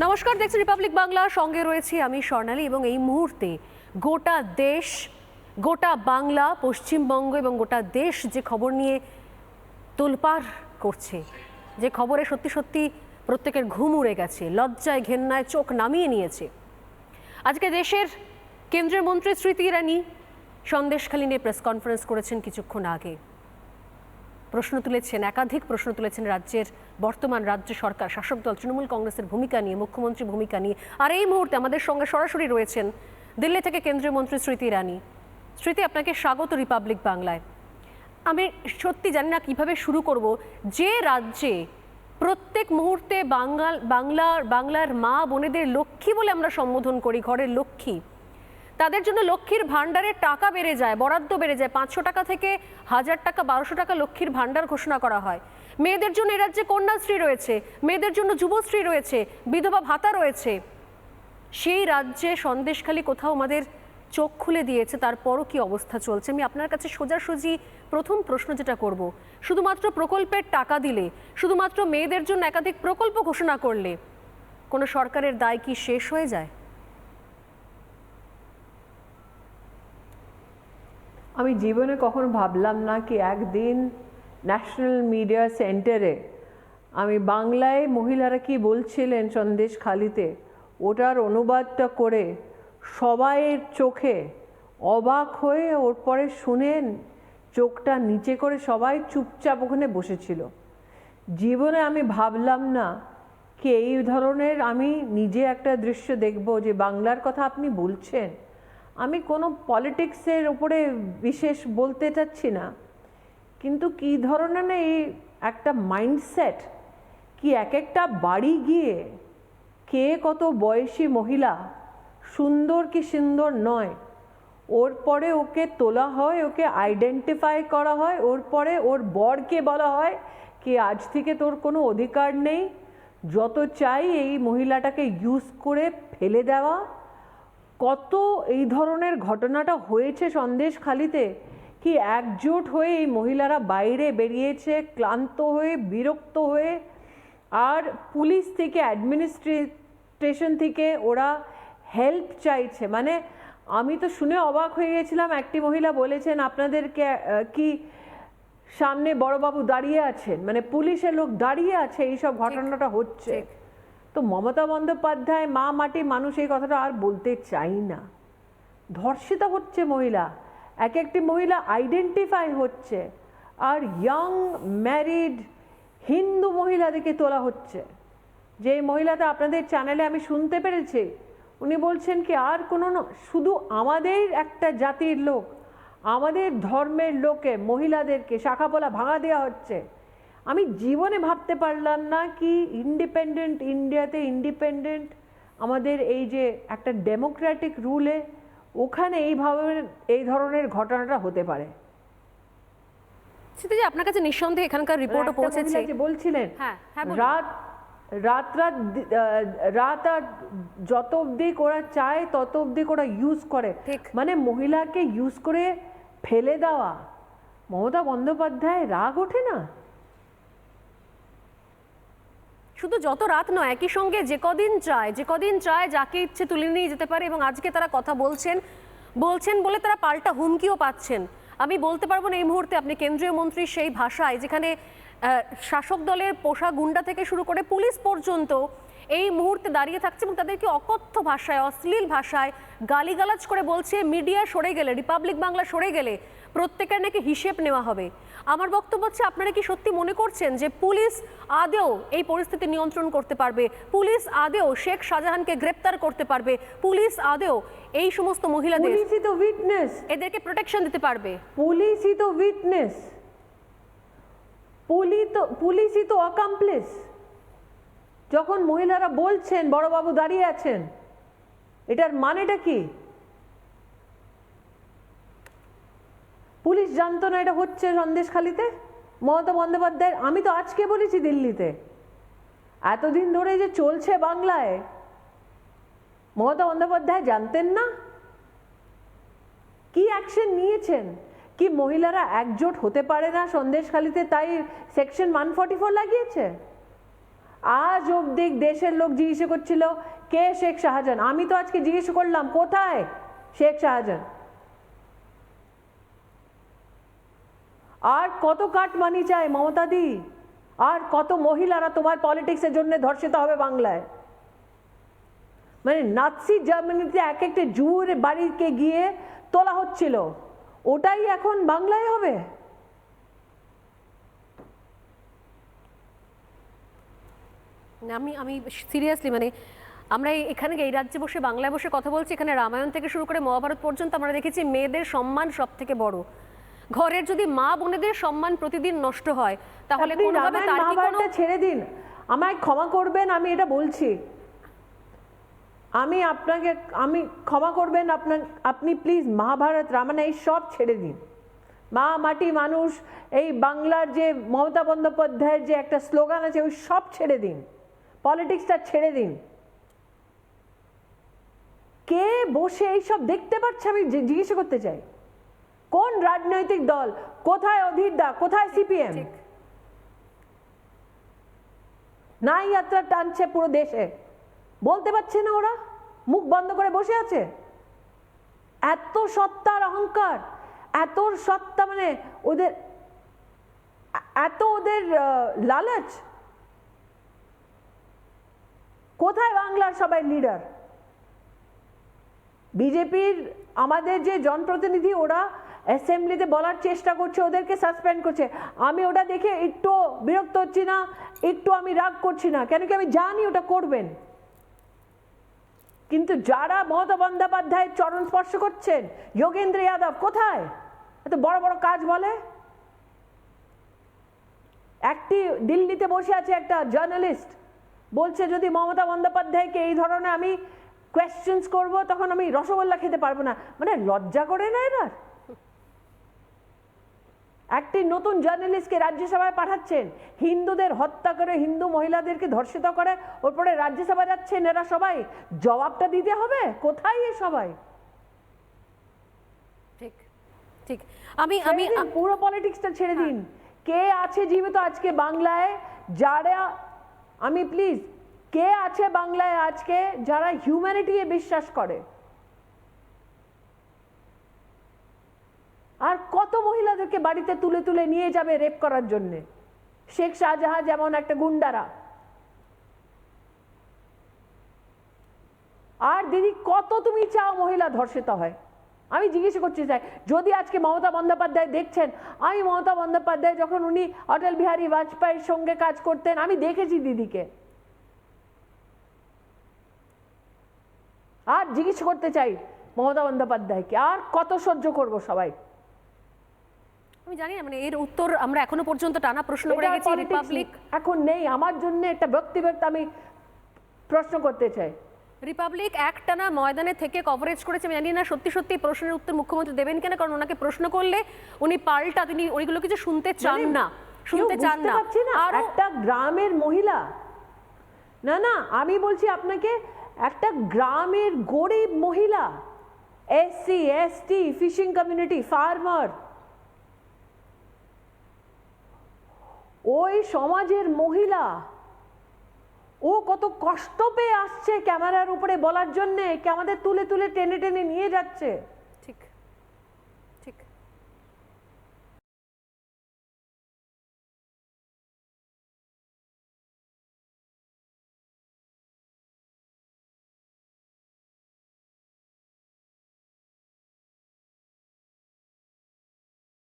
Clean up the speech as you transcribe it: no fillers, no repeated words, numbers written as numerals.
নমস্কার, দেখছি রিপাবলিক বাংলা, সঙ্গে রয়েছি আমি স্বর্ণালী। এবং এই মুহূর্তে গোটা দেশ, গোটা বাংলা, পশ্চিমবঙ্গ এবং গোটা দেশ যে খবর নিয়ে তোলপাড় করছে, যে খবরে সত্যি সত্যি প্রত্যেকের ঘুম উড়ে গেছে, লজ্জায় ঘেন্নায় চোখ নামিয়ে নিয়েছে। আজকে দেশের কেন্দ্রীয় মন্ত্রী স্মৃতি ইরানি সন্দেশখালি নিয়ে প্রেস কনফারেন্স করেছেন কিছুক্ষণ আগে। প্রশ্ন তুলেছেন, একাধিক প্রশ্ন তুলেছেন রাজ্যের বর্তমান রাজ্য সরকার, শাসক দল তৃণমূল কংগ্রেসের ভূমিকা নিয়ে, মুখ্যমন্ত্রী ভূমিকা নিয়ে। আর এই মুহূর্তে আমাদের সঙ্গে সরাসরি রয়েছেন দিল্লি থেকে কেন্দ্রীয় মন্ত্রী স্মৃতি ইরানি। স্মৃতি, আপনাকে স্বাগত রিপাবলিক বাংলায়। আমি সত্যি জানি না কিভাবে শুরু করব। যে রাজ্যে প্রত্যেক মুহূর্তে বাংলার মা বোনেদের লক্ষ্মী বলে আমরা সম্বোধন করি, ঘরের লক্ষ্মী, তাদের জন্য লক্ষ্মীর ভাণ্ডারের টাকা বেড়ে যায়, বরাদ্দ বেড়ে যায়, 500 টাকা থেকে 1000 টাকা, 1200 টাকা লক্ষ্মীর ভাণ্ডার ঘোষণা করা হয়। মেয়েদের জন্য এ রাজ্যে কন্যাশ্রী রয়েছে, মেয়েদের জন্য যুবশ্রী রয়েছে, বিধবা ভাতা রয়েছে। সেই রাজ্যে সন্দেশখালি কোথাও আমাদের চোখ খুলে দিয়েছে, তারপরও কি অবস্থা চলছে? আমি আপনার কাছে সোজাসুজি প্রথম প্রশ্ন যেটা করব, শুধুমাত্র প্রকল্পের টাকা দিলে, শুধুমাত্র মেয়েদের জন্য একাধিক প্রকল্প ঘোষণা করলে কোনো সরকারের দায় কি শেষ হয়ে যায়? আমি জীবনে কখনো ভাবলাম না কি একদিন ন্যাশনাল মিডিয়া সেন্টারে আমি বাংলায় মহিলারা কি বলছিলেন সন্দেশখালিতে ওটার অনুবাদটা করে সবাইয়ের চোখে অবাক হয়ে ওর পরে শুনেন, চোখটা নিচে করে সবাই চুপচাপ ওখানে বসেছিল। জীবনে আমি ভাবলাম না কি এই ধরনের আমি নিজে একটা দৃশ্য দেখব, যে বাংলার কথা আপনি বলছেন। আমি কোনো পলিটিক্সের উপরে বিশেষ বলতে চাচ্ছি না, কিন্তু কী ধরনের এই একটা মাইন্ডসেট, কি এক একটা বাড়ি গিয়ে কে কত বয়সী মহিলা সুন্দর কি সুন্দর নয়, ওর পরে ওকে তোলা হয়, ওকে আইডেন্টিফাই করা হয়, ওর পরে ওর বরকে বলা হয় কি আজ থেকে তোর কোনো অধিকার নেই, যত চাই এই মহিলাটাকে ইউজ করে ফেলে দেওয়া। কত এই ধরনের ঘটনাটা হয়েছে সন্দেশখালিতে, কি একজোট হয়ে এই মহিলারা বাইরে বেরিয়েছে ক্লান্ত হয়ে, বিরক্ত হয়ে। আর পুলিশ থেকে, অ্যাডমিনিস্ট্রেশন থেকে ওরা হেল্প চাইছে। মানে আমি তো শুনে অবাক হয়ে গেছিলাম। একটি মহিলা বলেছেন, আপনাদেরকে কি সামনে বড়বাবু দাঁড়িয়ে আছেন, মানে পুলিশের লোক দাঁড়িয়ে আছে, এইসব ঘটনাটা হচ্ছে। তো মমতা বন্দ্যোপাধ্যায়, মা মাটি মানুষ, এই কথাটা আর বলতে চাই না। ধর্ষিত হচ্ছে মহিলা, এক একটি মহিলা আইডেন্টিফাই হচ্ছে, আর ইয়াং ম্যারিড হিন্দু মহিলাদেরকে তোলা হচ্ছে। যে মহিলাটা আপনাদের চ্যানেলে আমি শুনতে পেরেছি, উনি বলছেন কি আর কোনো শুধু আমাদের একটা জাতির লোক, আমাদের ধর্মের লোকে মহিলাদেরকে শাখাপলা ভাঙা দেওয়া হচ্ছে। আমি জীবনে ভাবতে পারলাম না কি ইন্ডিপেন্ডেন্ট ইন্ডিয়াতে, ইন্ডিপেন্ডেন্ট আমাদের এই যে একটা ডেমোক্রেটিক রুলে, ওখানে এইভাবে এই ধরনের ঘটনাটা হতে পারে। সেটা যে আপনার কাছে নিঃসন্দেহে এখানকার রিপোর্টও পৌঁছেছে, বলছিলেন রাত আর যত অবধি ওরা চায় তত অবধি ওরা ইউজ করে, মানে মহিলাকে ইউজ করে ফেলে দেওয়া। মমতা বন্দ্যোপাধ্যায় রাগ ওঠে না? শুধু যত রাত নয়, একই সঙ্গে যে কদিন চায় যাকে ইচ্ছে তুলে নিয়ে যেতে পারে। এবং আজকে তারা কথা বলছেন বলে তারা পাল্টা হুমকিও পাচ্ছেন। আমি বলতে পারবো না এই মুহূর্তে আপনি কেন্দ্রীয় মন্ত্রী সেই ভাষায়, যেখানে শাসক দলের পোষা গুন্ডা থেকে শুরু করে পুলিশ পর্যন্ত এই মুহূর্তে দাঁড়িয়ে থাকছে এবং তাদেরকে অকথ্য ভাষায়, অশ্লীল ভাষায় গালিগালাজ করে বলছে, মিডিয়া সরে গেলে, রিপাবলিক বাংলা সরে গেলে প্রত্যেকের নাকি হিসেব নেওয়া হবে। আমার বক্তব্য হচ্ছে, আপনারা কি সত্যি মনে করছেন যে পুলিশ আদেও এই পরিস্থিতি নিয়ন্ত্রণ করতে পারবে? পুলিশ আদেও শেখ শাহজাহানকে গ্রেপ্তার করতে পারবে? পুলিশ আদেও এই সমস্ত মহিলাদের, পুলিশই তো উইটনেস, এদেরকে প্রোটেকশন দিতে পারবে? পুলিশই তো উইটনেস, পুলিশই তো অ্যাকমপ্লিস। যখন মহিলারা বলছেন বড়বাবু দাঁড়িয়ে আছেন, এটার মানেটা কি? পুলিশ জানতো না এটা হচ্ছে সন্দেশখালিতে? মমতা বন্দ্যোপাধ্যায়, আমি তো আজকে বলেছি দিল্লিতে, এতদিন ধরে যে চলছে বাংলায়, মমতা বন্দ্যোপাধ্যায় জানতেন না? কি অ্যাকশন নিয়েছেন? কি মহিলারা একজোট হতে পারে না সন্দেশখালিতে, তাই সেকশন 144 লাগিয়েছে? আজ অবধি দেশের লোক জিজ্ঞেস করছিল কে শেখ শাহজাহান, আমি তো আজকে জিজ্ঞেস করলাম কোথায় শেখ শাহজাহান। আর কত কাটমানি চাই মমতা দি, আর কত মহিলারা তোমার পলিটিক্সের জন্য ধর্ষিত হবে বাংলায়। মানে নাৎসি জার্মানিতে এক একটা জুর বাড়িকে গিয়ে তোলা হচ্ছিল, ওটাই এখন বাংলায় হবে। আমি সিরিয়াসলি মানে আমরা এখানে এই রাজ্যে বসে বাংলায় বসে কথা বলছি, এখানে রামায়ণ থেকে শুরু করে মহাভারত পর্যন্ত আমরা দেখেছি মেয়েদের সম্মান সব থেকে বড়। ঘরের যদি মা বোনেদের সম্মান প্রতিদিন নষ্ট হয় তাহলে কোনোভাবে তার কি কোনো ছেড়ে দিন, আমায় ক্ষমা করবেন, আমি এটা বলছি, আমি আপনাকে ক্ষমা করবেন, আপনি প্লিজ মহাভারত রামায়ণ এই সব ছেড়ে দিন। মা মাটি মানুষ, এই বাংলার যে মমতা বন্দ্যোপাধ্যায়ের যে একটা স্লোগান আছে ওই সব ছেড়ে দিন, পলিটিক্সটা ছেড়ে দিন। কে বসে এইসব দেখতে পাচ্ছে আমি জিজ্ঞেস করতে চাই, কোন রাজনৈতিক দল, কোথায় অধীর দা, কোথায় সিপিএম? নাই যাত্রা টানছে পুরো দেশে, বলতে পারছে না, ওরা মুখ বন্ধ করে বসে আছে। এত সত্তার অহংকার, এত সত্তা, মানে ওদের এত ওদের লালচ। কোথায় বাংলার সবাই লিডার? বিজেপির আমাদের যে জনপ্রতিনিধি ওরা অ্যাসেম্বলিতে বলার চেষ্টা করছে, ওদেরকে সাসপেন্ড করছে। আমি ওটা দেখে একটু বিরক্ত হচ্ছি না, একটু আমি রাগ করছি না, কেন কি আমি জানি ওটা করবেন। কিন্তু যারা মমতা বন্দ্যোপাধ্যায়ের চরণ স্পর্শ করছেন, যোগেন্দ্র যাদব কোথায়? এত বড় বড় কাজ বলে। একটি দিল্লিতে বসে আছে একটা জার্নালিস্ট, বলছে যদি মমতা বন্দ্যোপাধ্যায়কে এই ধরনের আমি কোয়েশ্চেন্স করব তখন আমি রসগোল্লা খেতে পারবো না। মানে লজ্জা করে না এরা? একটি নতুন জার্নালিস্টকে রাজ্যসভায় পাঠাচ্ছেন, হিন্দুদের হত্যা করে, হিন্দু মহিলাদেরকে ধর্ষিত করে, ওরপরে রাজ্যসভা যাচ্ছেন এরা সবাই, জবাবটা দিতে হবে। কোথায় এ সবাই? ঠিক ঠিক আমি আমি পুরো পলিটিক্সটা ছেড়ে দিন। কে আছে জীবিত আজকে বাংলায় যারা, আমি প্লিজ, কে আছে বাংলায় আজকে যারা হিউম্যানিটি বিশ্বাস করে? আর কত মহিলাদেরকে বাড়িতে তুলে তুলে নিয়ে যাবে রেপ করার জন্য? শেখ শাহজাহান যেমন একটা গুন্ডারা। আর দিদি কত তুমি চাও মহিলা ধর্ষিত হয়? আমি জিজ্ঞেস করতে চাই, যদি আজকে মমতা বন্দ্যোপাধ্যায় দেখছেন, আমি মমতা বন্দ্যোপাধ্যায় যখন উনি অটল বিহারী বাজপেয়ীর সঙ্গে কাজ করতেন, আমি দেখেছি দিদিকে। আর জিজ্ঞেস করতে চাই মমতা বন্দ্যোপাধ্যায়কে, আর কত সহ্য করব সবাই? আমি জানি না, মানে এর উত্তর আমরা এখনো পর্যন্ত টানা প্রশ্ন করে গেছি। রিপাবলিক এখন নেই আমার জন্য, একটা ব্যক্তিগত আমি প্রশ্ন করতে চাই। রিপাবলিক একটানা ময়দানে থেকে কভারেজ করেছে। আমি জানি না সত্যি সত্যি প্রশ্নের উত্তর মুখ্যমন্ত্রী দেবেন কিনা, কারণ ওনাকে প্রশ্ন করলে উনি পাল্টা, তিনি ওইগুলো কিছু শুনতে চান না, শুনতে চান না। আর একটা গ্রামের মহিলা, না না আমি বলছি আপনাকে, একটা গ্রামের গরিব মহিলা, SC ST, fishing community, farmer, ওই সমাজের মহিলা, ও কত কষ্ট পেয়ে আসছে ক্যামেরার উপরে বলার জন্যে, আমাদের তুলে তুলে টেনে টেনে নিয়ে যাচ্ছে।